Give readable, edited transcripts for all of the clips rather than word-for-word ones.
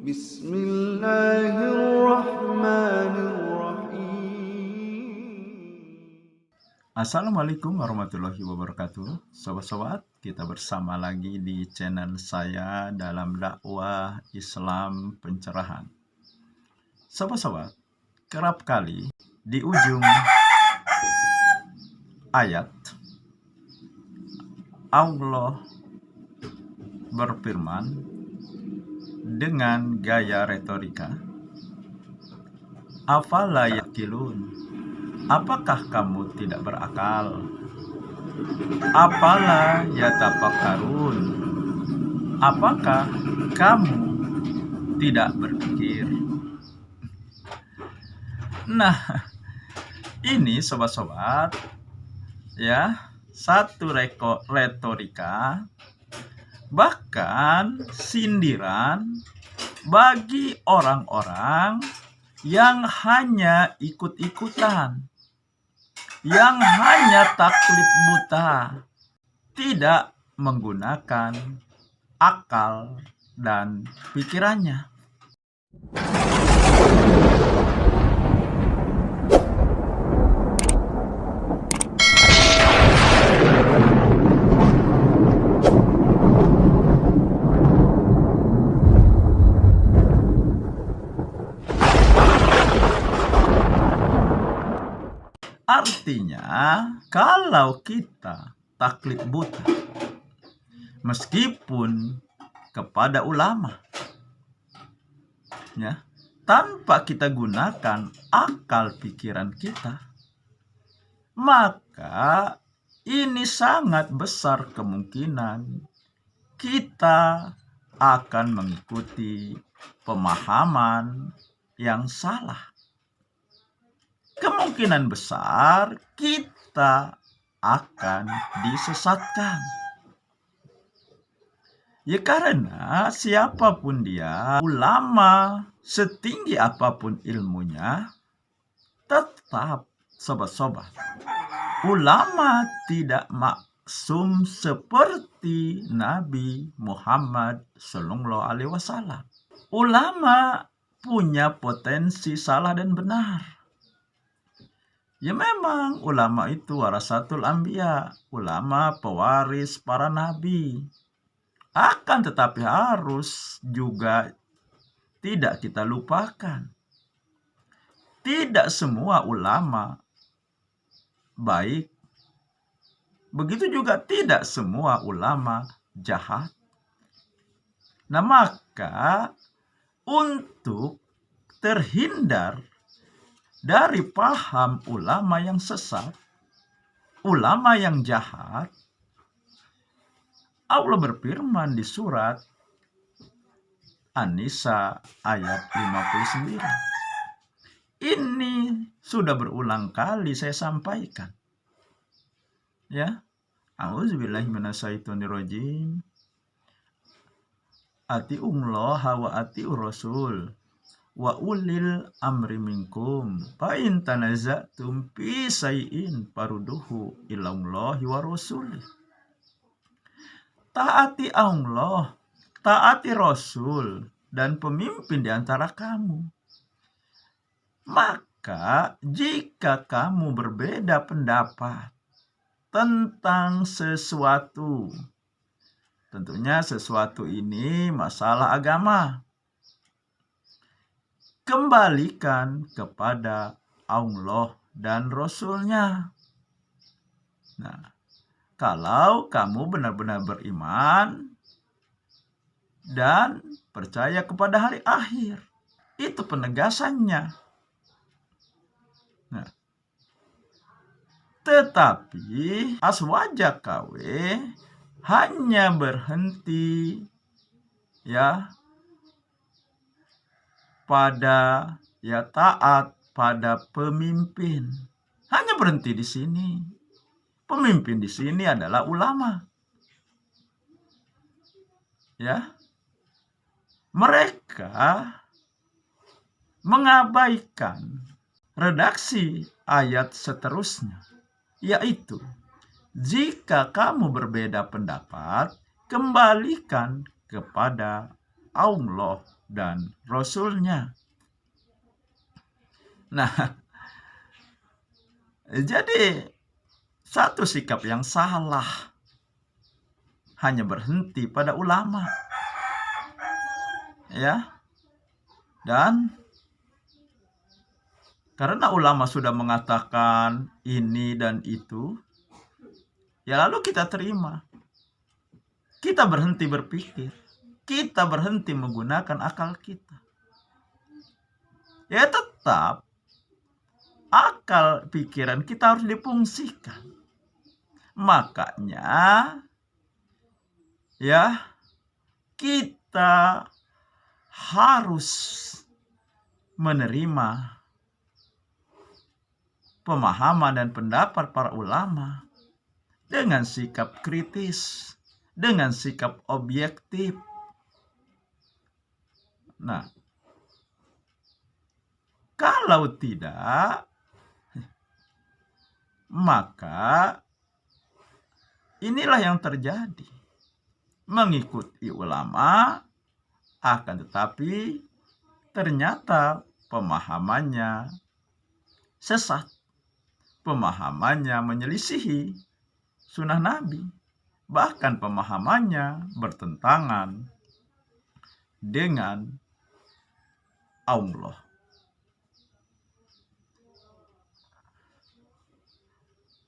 Bismillahirrahmanirrahim. Assalamualaikum warahmatullahi wabarakatuh. Sobat-sobat, kita bersama lagi di channel saya dalam dakwah Islam pencerahan. Sobat-sobat, kerap kali di ujung ayat Allah berfirman dengan gaya retorika, "Afala yaqilun?" Apakah kamu tidak berakal? Apala yatafakkarun? Apakah kamu tidak berpikir? Nah, ini sobat-sobat, ya, satu retorika, bahkan sindiran bagi orang-orang yang hanya ikut-ikutan, yang hanya taklid buta, tidak menggunakan akal dan pikirannya. Artinya, kalau kita taklid buta, meskipun kepada ulama, ya, tanpa kita gunakan akal pikiran kita, maka ini sangat besar kemungkinan kita akan mengikuti pemahaman yang salah. Kemungkinan besar kita akan disesatkan. Ya, karena siapapun dia, ulama setinggi apapun ilmunya, tetap sobat-sobat, ulama tidak maksum seperti Nabi Muhammad SAW. Ulama punya potensi salah dan benar. Ya, memang ulama itu warasatul anbiya, ulama pewaris para nabi. Akan tetapi harus juga tidak kita lupakan, tidak semua ulama baik. Begitu juga tidak semua ulama jahat. Nah, maka untuk terhindar dari paham ulama yang sesat, ulama yang jahat, Allah berfirman di surat An-Nisa ayat 59. Ini sudah berulang kali saya sampaikan. Ya. A'udzubillahi minasyaitonirrajim. Ati'ullaha wa ati'ur rasul wa ulil amri minkum fa in tanaza'tum fi syai'in farudduhu ilallahi wa rasulih. Taati Allah, taati Rasul dan pemimpin di antara kamu. Maka jika kamu berbeda pendapat tentang sesuatu, tentunya sesuatu ini masalah agama, kembalikan kepada Allah dan Rasul-Nya. Nah, kalau kamu benar-benar beriman dan percaya kepada hari akhir, itu penegasannya. Nah, tetapi aswaja KW hanya berhenti, ya, pada taat pada pemimpin. Hanya berhenti di sini. Pemimpin di sini adalah ulama. Ya. Mereka mengabaikan redaksi ayat seterusnya, yaitu jika kamu berbeda pendapat, kembalikan kepada Allah dan Rasulnya. Nah, jadi satu sikap yang salah hanya berhenti pada ulama, ya. Dan karena ulama sudah mengatakan ini dan itu, ya lalu kita terima. Kita berhenti berpikir. Kita berhenti menggunakan akal kita. Ya tetap akal pikiran kita harus difungsikan. Makanya ya kita harus menerima pemahaman dan pendapat para ulama dengan sikap kritis, dengan sikap objektif. Nah, kalau tidak, maka inilah yang terjadi. Mengikuti ulama, akan tetapi ternyata pemahamannya sesat. Pemahamannya menyelisihi sunnah Nabi. Bahkan pemahamannya bertentangan dengan Allah.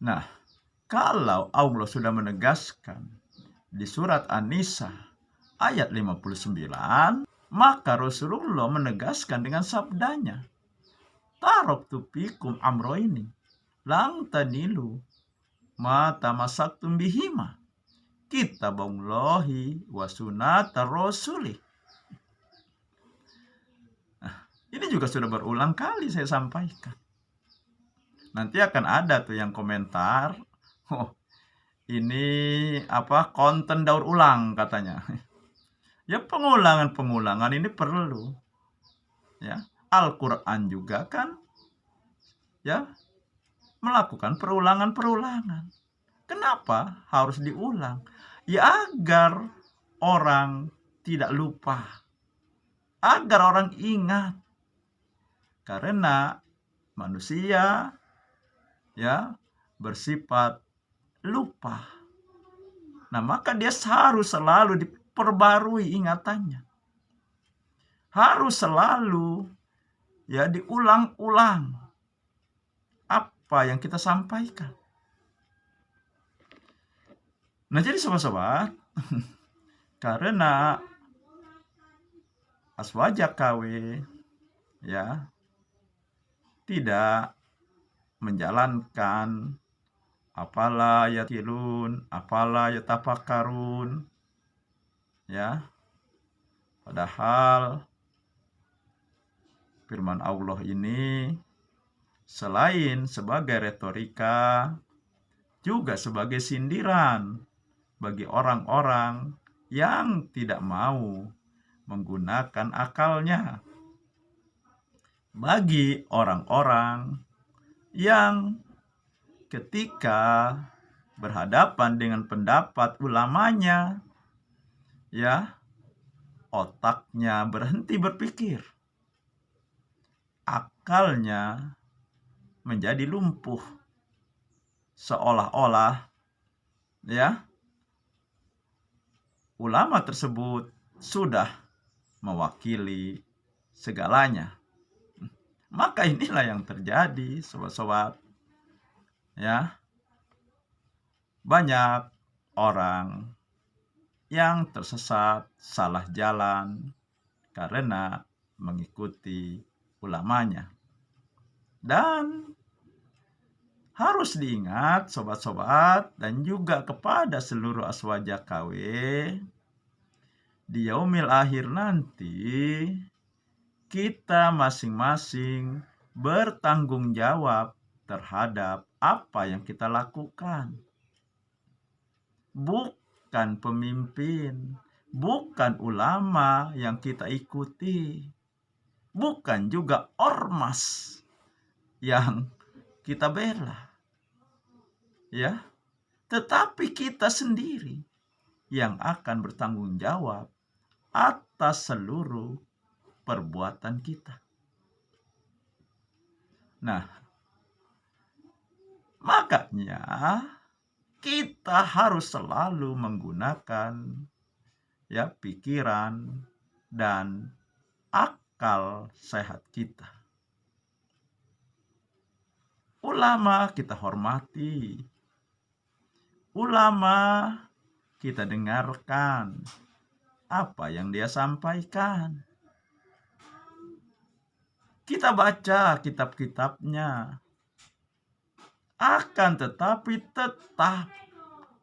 Nah, kalau Allah sudah menegaskan di surat An-Nisa ayat 59, maka Rasulullah menegaskan dengan sabdanya, "Taraktu fikum amroini, lang tadilu ma tamasaktum bihima, kitaballahi wa sunnata rasulih." Ini juga sudah berulang kali saya sampaikan. Nanti akan ada tuh yang komentar, "Oh, ini konten daur ulang," katanya. Ya pengulangan ini perlu. Ya, Al-Qur'an juga kan ya melakukan perulangan. Kenapa harus diulang? Ya agar orang tidak lupa. Agar orang ingat. Karena manusia ya bersifat lupa. Nah, maka dia harus selalu diperbarui ingatannya. Harus selalu ya diulang-ulang apa yang kita sampaikan. Nah, jadi sobat-sobat, karena aswaja KW ya tidak menjalankan apalah yatilun, apalah yatafakarun, ya. Padahal firman Allah ini selain sebagai retorika, juga sebagai sindiran bagi orang-orang yang tidak mau menggunakan akalnya. Bagi orang-orang yang ketika berhadapan dengan pendapat ulamanya, ya, otaknya berhenti berpikir. Akalnya menjadi lumpuh. Seolah-olah, ya, ulama tersebut sudah mewakili segalanya. Maka inilah yang terjadi, sobat-sobat. Ya, banyak orang yang tersesat, salah jalan karena mengikuti ulamanya. Dan harus diingat sobat-sobat dan juga kepada seluruh aswaja KW, di yaumil akhir nanti kita masing-masing bertanggung jawab terhadap apa yang kita lakukan. Bukan pemimpin, bukan ulama yang kita ikuti, bukan juga ormas yang kita bela. Ya, tetapi kita sendiri yang akan bertanggung jawab atas atas seluruh perbuatan kita. Nah, makanya kita harus selalu menggunakan pikiran dan akal sehat kita. Ulama kita hormati. Ulama kita dengarkan apa yang dia sampaikan. Kita baca kitab-kitabnya. Akan tetapi tetap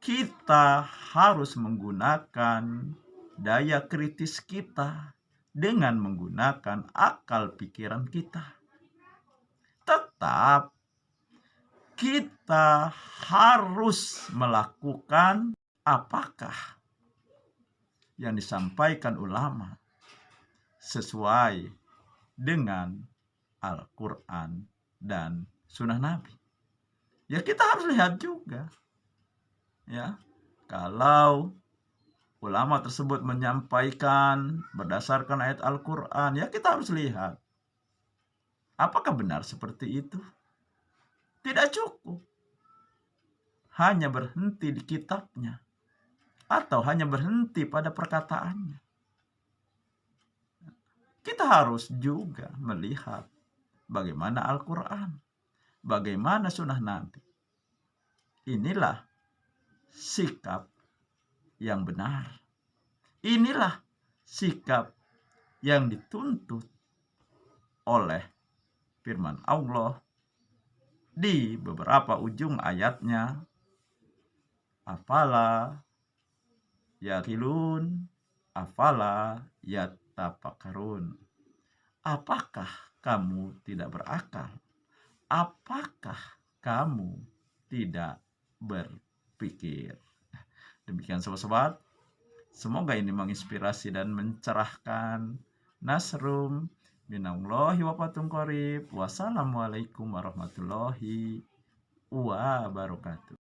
kita harus menggunakan daya kritis kita dengan menggunakan akal pikiran kita. Tetap kita harus melakukan apakah yang disampaikan ulama sesuai dengan Al-Quran dan Sunnah Nabi. Ya, kita harus lihat juga. Ya, kalau ulama tersebut menyampaikan berdasarkan ayat Al-Quran, ya kita harus lihat apakah benar seperti itu. Tidak cukup hanya berhenti di kitabnya atau hanya berhenti pada perkataannya. Kita harus juga melihat bagaimana Al-Quran, bagaimana Sunnah Nabi. Inilah sikap yang benar. Inilah sikap yang dituntut oleh firman Allah di beberapa ujung ayatnya. Afala yaqilun, afala yattafakkarun. Apakah kamu tidak berakal? Apakah kamu tidak berpikir? Demikian sobat-sobat. Semoga ini menginspirasi dan mencerahkan. Nasrum minallahi wa fathun qarib. Wassalamualaikum warahmatullahi wabarakatuh.